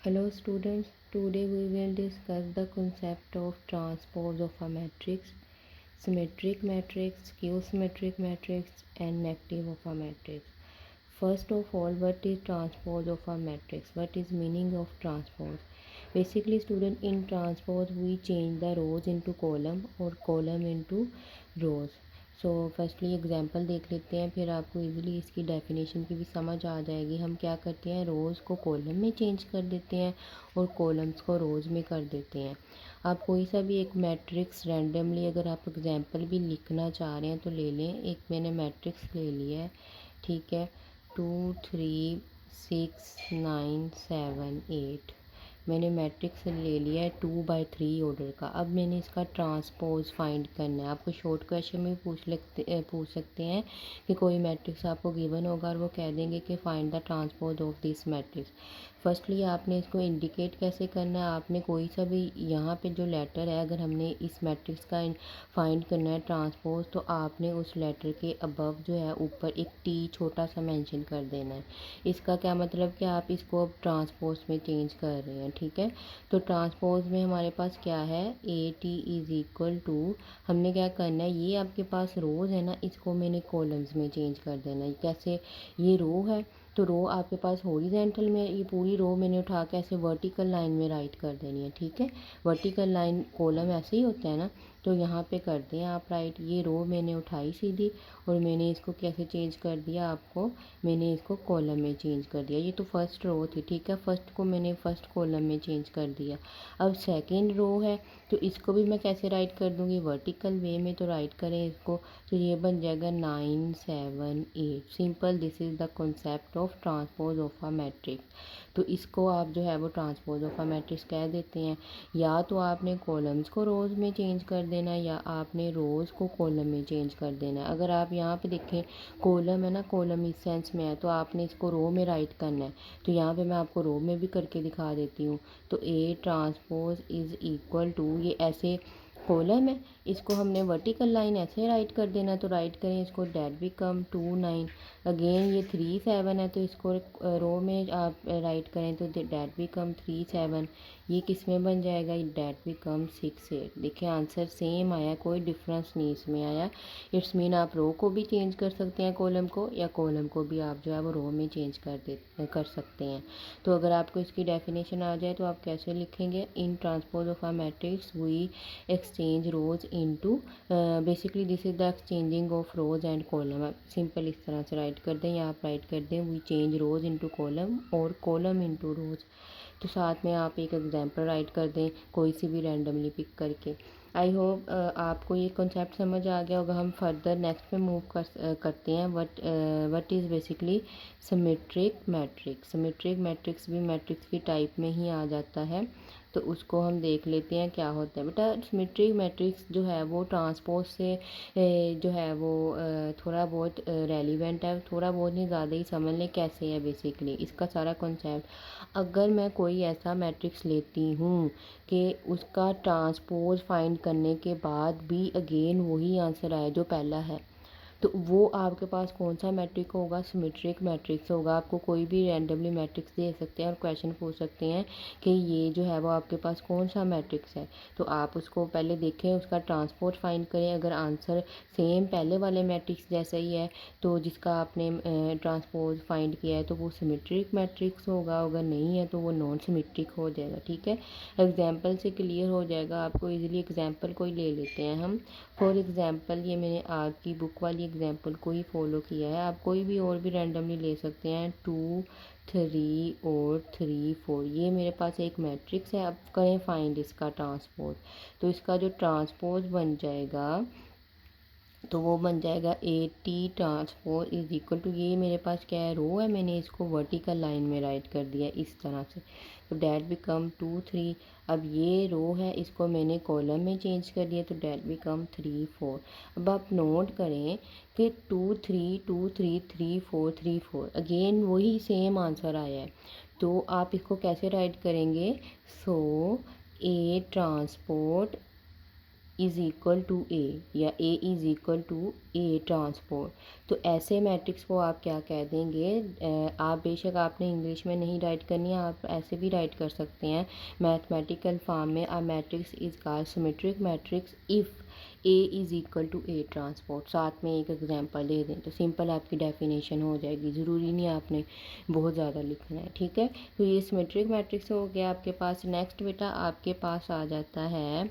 Hello students, today we will discuss the concept of transpose of a matrix, symmetric matrix, skew-symmetric matrix and negative of a matrix. First of all, what is transpose of a matrix? What is meaning of transpose? Basically student, in transpose we change the rows into column और column into rows. So firstly example देख लेते हैं, फिर आपको easily इसकी definition की भी समझ आ जाएगी। हम क्या करते हैं, रोज़ को कॉलम में चेंज कर देते हैं और कॉलम्स को रोज़ में कर देते हैं। आप कोई सा भी एक मैट्रिक्स रैंडमली अगर आप एग्जांपल भी लिखना चाह रहे हैं तो ले लें। एक मैंने मैट्रिक्स ले लिया है, ठीक है, 2 3 6 9 7 8 मैंने मैट्रिक्स ले लिया है 2/3 ऑर्डर का। अब मैंने इसका ट्रांसपोज फाइंड करना है। आपको शॉर्ट क्वेश्चन में पूछ सकते हैं कि कोई मैट्रिक्स आपको गिवन होगा और वो कह देंगे कि find the transpose of this matrix. Firstly आपने इसको इंडिकेट कैसे करना है, आपने कोई सा भी यहाँ पे जो लेटर है, अगर हमने इस मैट्रिक्स का फाइंड करना है ट्रांसपोज, तो आपने उस लेटर के अबव जो है ऊपर एक टी छोटा सा मेंशन कर देना है। इसका क्या मतलब कि आप इसको अब ट्रांसपोज में चेंज कर रहे हैं, ठीक है। तो ट्रांसपोज में हमारे पास क्या है, A T is equal to, हमने क्या करना है, ये आपके पास रोज़ है ना, इसको मैंने कॉलम्स में चेंज कर देना है। कैसे, ये रो है तो रो आपके पास हॉरिजॉन्टल में, ये पूरी रो मैंने उठा के ऐसे वर्टिकल लाइन में राइट कर देनी है, ठीक है। वर्टिकल लाइन कॉलम ऐसे ही होता है ना, तो यहाँ पे कर दें आप राइट। ये रो मैंने उठाई सीधी और मैंने इसको कैसे चेंज कर दिया, आपको मैंने इसको कॉलम में चेंज कर दिया। ये तो फर्स्ट रो थी, ठीक है, फर्स्ट को मैंने फर्स्ट कॉलम में चेंज कर दिया। अब सेकंड रो है तो इसको भी मैं कैसे राइट कर दूँगी, वर्टिकल वे में। तो राइट करें इसको, तो ये बन जाएगा 9 7 8। Simple, this is the concept of transpose of a matrix. तो इसको आप जो है वो ट्रांसपोज ऑफ अ मैट्रिक्स कह देते हैं। या तो आपने कॉलम्स को रोज़ में चेंज कर देना है या आपने रोज़ को कॉलम में चेंज कर देना है। अगर आप यहाँ पे देखें, कॉलम है ना, कॉलम इस सेंस में है तो आपने इसको रो में राइट करना है। तो यहाँ पे मैं आपको रो में भी करके दिखा देती हूँ। तो A transpose is equal to, ये ऐसे कॉलम है, इसको हमने वर्टिकल लाइन ऐसे राइट कर देना। तो राइट करें इसको, डेट बिकम 2 9। अगेन ये 3 7 है तो इसको रो में आप राइट करें तो डेट बिकम 3 7। ये किस में बन जाएगा, डेट बिकम 6 8। देखिए आंसर सेम आया, कोई डिफरेंस नहीं इसमें आया। इट्स मीन आप रो को भी चेंज कर सकते हैं कॉलम को, या कॉलम को भी आप जो है वो रो में चेंज कर सकते हैं। तो अगर आपको इसकी डेफिनेशन आ जाए तो आप कैसे लिखेंगे, in transpose of a matrix we exchange rows into, basically this is the exchanging of rows and column. आप सिंपल इस तरह से राइट कर दें या आप राइट कर दें we change rows into column और कॉलम इनटू रोज। तो साथ में आप एक एग्जांपल राइट कर दें कोई सी भी रैंडमली पिक करके। आई होप आपको ये कॉन्सेप्ट समझ आ गया होगा। हम फर्दर नेक्स्ट पे मूव करते हैं। What is basically symmetric matrix. Symmetric matrix भी मैट्रिक्स की टाइप में ही आ जाता है, तो उसको हम देख लेते हैं क्या होता है। बेटा सिमेट्रिक मैट्रिक्स जो है वो ट्रांसपोज से जो है वो थोड़ा बहुत रेलिवेंट है, थोड़ा बहुत नहीं, ज़्यादा ही समझ लें कैसे है बेसिकली इसका सारा कॉन्सेप्ट। अगर मैं कोई ऐसा मैट्रिक्स लेती हूँ कि उसका ट्रांसपोज फाइंड करने के बाद भी अगेन वही आंसर आए जो पहला है, तो वो आपके पास कौन सा मैट्रिक होगा, सिमेट्रिक मैट्रिक्स होगा। आपको कोई भी रैंडमली मैट्रिक्स दे सकते हैं और क्वेश्चन पूछ सकते हैं कि ये जो है वो आपके पास कौन सा मैट्रिक्स है, तो आप उसको पहले देखें, उसका ट्रांसपोज फाइंड करें। अगर आंसर सेम पहले वाले मैट्रिक्स जैसा ही है तो जिसका आपने ट्रांसपोज फाइंड किया है तो वो सिमेट्रिक मैट्रिक्स होगा, अगर नहीं है तो वो नॉन सिमेट्रिक हो जाएगा, ठीक है। एग्जाम्पल से क्लियर हो जाएगा आपको इजीली। एग्जाम्पल कोई ले लेते हैं हम। फॉर एग्ज़ाम्पल ये मैंने आपकी बुक वाली एग्जांपल को ही फॉलो किया है, आप कोई भी और भी रैंडमली ले सकते हैं। 2 3 और 3 4 ये मेरे पास एक मैट्रिक्स है। अब करें फाइंड इसका ट्रांसपोज। तो इसका जो ट्रांसपोज बन जाएगा तो वो बन जाएगा A T transpose is equal to, ये मेरे पास क्या है, रो है, मैंने इसको वर्टिकल लाइन में राइट कर दिया इस तरह से। तो डैट बिकम 2 3। अब ये रो है, इसको मैंने कॉलम में चेंज कर दिया तो डैट बिकम 3 4। अब आप नोट करें कि 2 3 2 3 3 4 3 4, अगेन वही सेम आंसर आया है। तो आप इसको कैसे राइट करेंगे, so A transport is equal to A या A is equal to A transpose, तो ऐसे मैट्रिक्स को आप क्या कह देंगे। आप बेशक आपने इंग्लिश में नहीं राइट करनी है, आप ऐसे भी राइट कर सकते हैं मैथमेटिकल फॉर्म में। A matrix is called symmetric matrix if A is equal to A transport. साथ में एक एग्जांपल दे दें तो सिंपल आपकी डेफिनेशन हो जाएगी, ज़रूरी नहीं आपने बहुत ज़्यादा लिखना है, ठीक है। तो ये सिमेट्रिक मैट्रिक्स हो गया आपके पास। नेक्स्ट बेटा आपके पास आ जाता है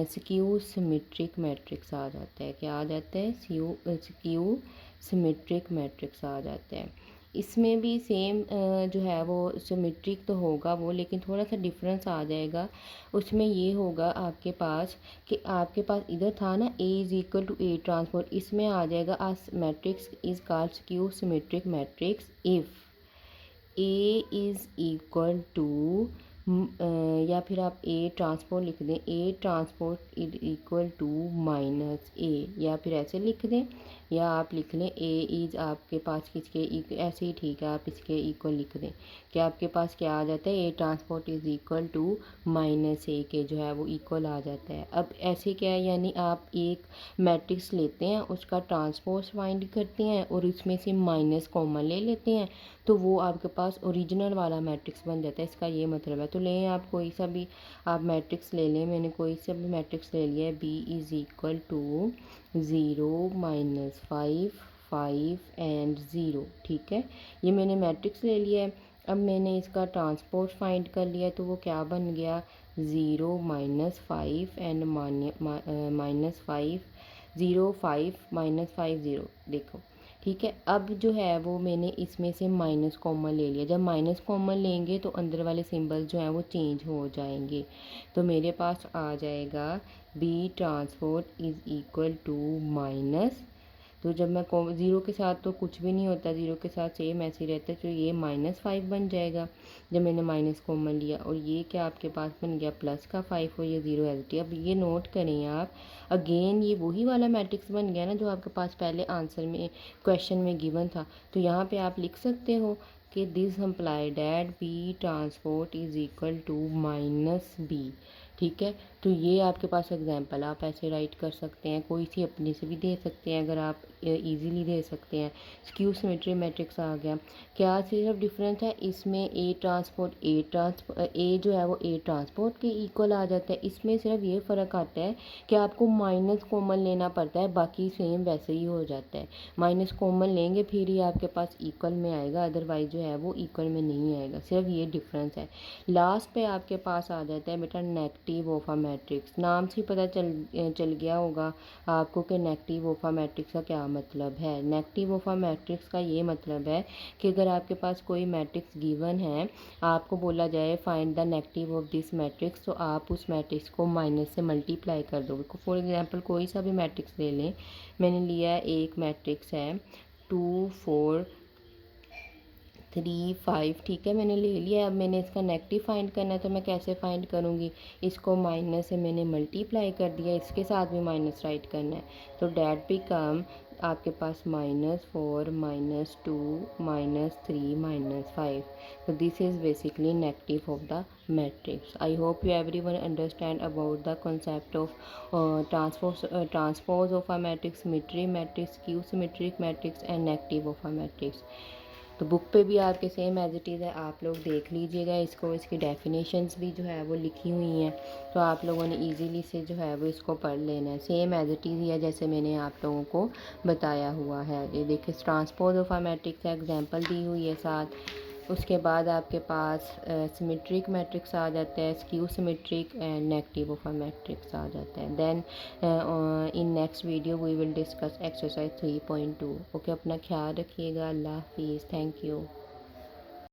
स्क्यू सिमेट्रिक मैट्रिक्स आ जाता है। क्या आ जाता है? स्क्यू सिमेट्रिक मैट्रिक्स आ जाता है। इसमें भी सेम जो है वो सिमेट्रिक तो होगा वो, लेकिन थोड़ा सा डिफरेंस आ जाएगा। उसमें ये होगा आपके पास कि आपके पास इधर था ना A is equal to A transpose, इसमें आ जाएगा as matrix is called skew symmetric matrix if A is equal to या फिर आप ए ट्रांसपोर्ट लिख दें, A transpose is equal to minus A, या फिर ऐसे लिख दें, या आप लिख लें ए इज़ आपके पास किसके ऐसे ही ठीक है, आप इसके इक्वल लिख दें कि आपके पास क्या आ जाता है, A transport is equal to minus A के जो है वो इक्वल आ जाता है। अब ऐसे क्या है, यानी आप एक मैट्रिक्स लेते हैं, उसका ट्रांसपोज फाइंड करते हैं और उसमें से माइनस कॉमन ले लेते हैं, तो वो आपके पास ओरिजिनल वाला मैट्रिक्स बन जाता है। इसका ये मतलब है। तो लें आप कोई सा भी आप मैट्रिक्स ले लें, मैंने कोई सा भी मैट्रिक्स ले लिया है, B is equal to 0 minus 5 5 and 0, ठीक है। ये मैंने मैट्रिक्स ले लिया है। अब मैंने इसका ट्रांसपोज फाइंड कर लिया, तो वो क्या बन गया, 0 माइनस 5 एंड माइनस 5 0 5 माइनस 5 0, देखो ठीक है। अब जो है वो मैंने इसमें से माइनस कॉमन ले लिया। जब माइनस कॉमन लेंगे तो अंदर वाले सिंबल जो हैं वो चेंज हो जाएंगे। तो मेरे पास आ जाएगा B transpose is equal to minus, तो जब मैं ज़ीरो के साथ तो कुछ भी नहीं होता, ज़ीरो के साथ सेम ऐसे ही रहता है, तो ये -5 बन जाएगा जब मैंने माइनस कॉमन लिया। और ये क्या आपके पास बन गया प्लस का 5 और ये 0 एल टी। अब ये नोट करें आप, अगेन ये वही वाला मैट्रिक्स बन गया ना जो आपके पास पहले आंसर में क्वेश्चन में गिवन था। तो यहाँ पे आप लिख सकते हो कि this imply that B transpose is equal to minus B, ठीक है। तो ये आपके पास एग्जांपल आप ऐसे राइट कर सकते हैं, कोई सी अपने से भी दे सकते हैं अगर आप इजीली दे सकते हैं। स्क्यू सिमेट्री मैट्रिक्स आ गया। क्या सिर्फ डिफरेंस है इसमें, ए जो है वो ए ट्रांसपोर्ट के इक्वल आ जाता है। इसमें सिर्फ ये फ़र्क आता है कि आपको माइनस कॉमन लेना पड़ता है, बाकी सेम वैसे ही हो जाता है। माइनस कॉमन लेंगे फिर ही आपके पास इक्वल में आएगा, अदरवाइज जो है वो इक्वल में नहीं आएगा, सिर्फ ये डिफरेंस है। लास्ट पे आपके पास आ जाता है बेटा नेगेटिव ऑफ अ मैट्रिक्स। नाम से पता चल गया होगा आपको कि नेगेटिव ऑफ अ मैट्रिक्स का क्या मतलब है। नेगेटिव ऑफ अ मैट्रिक्स का ये मतलब है कि अगर आपके पास कोई मैट्रिक्स गिवन है, आपको बोला जाए find the negative of this matrix, तो आप उस मैट्रिक्स को माइनस से मल्टीप्लाई कर दोगे। फॉर एग्जांपल कोई सा भी मैट्रिक्स ले लें, मैंने लिया है एक मैट्रिक्स है 2 4 3 5, ठीक है, मैंने ले लिया। अब मैंने इसका नेगेटिव फाइंड करना है, तो मैं कैसे फाइंड करूँगी, इसको माइनस से मैंने मल्टीप्लाई कर दिया, इसके साथ भी माइनस राइट करना है, तो डैट बिकम आपके पास -4 -2 -3 -5। so this is basically negative of the matrix. I hope you everyone understand about the concept of transpose of a matrix, symmetry matrix, skew symmetric matrix and negative of a matrix. तो book पे भी आपके same as it is है, आप लोग देख लीजिएगा इसको। इसकी डेफिनेशंस भी जो है वो लिखी हुई हैं, तो आप लोगों ने इजीली से जो है वो इसको पढ़ लेना है। सेम एज इट इज़ है जैसे मैंने आप लोगों को बताया हुआ है। ये देखिए ट्रांसपोज ऑफ अ मैट्रिक्स का एग्जांपल दी हुई है साथ। उसके बाद आपके पास सिमेट्रिक मैट्रिक्स आ जाता है, skew symmetric and negative of a matrix आ जाता है। Then in next video we will discuss exercise 3.2। Okay, अपना ख्याल रखिएगा। अल्लाह हाफिज़, थैंक यू।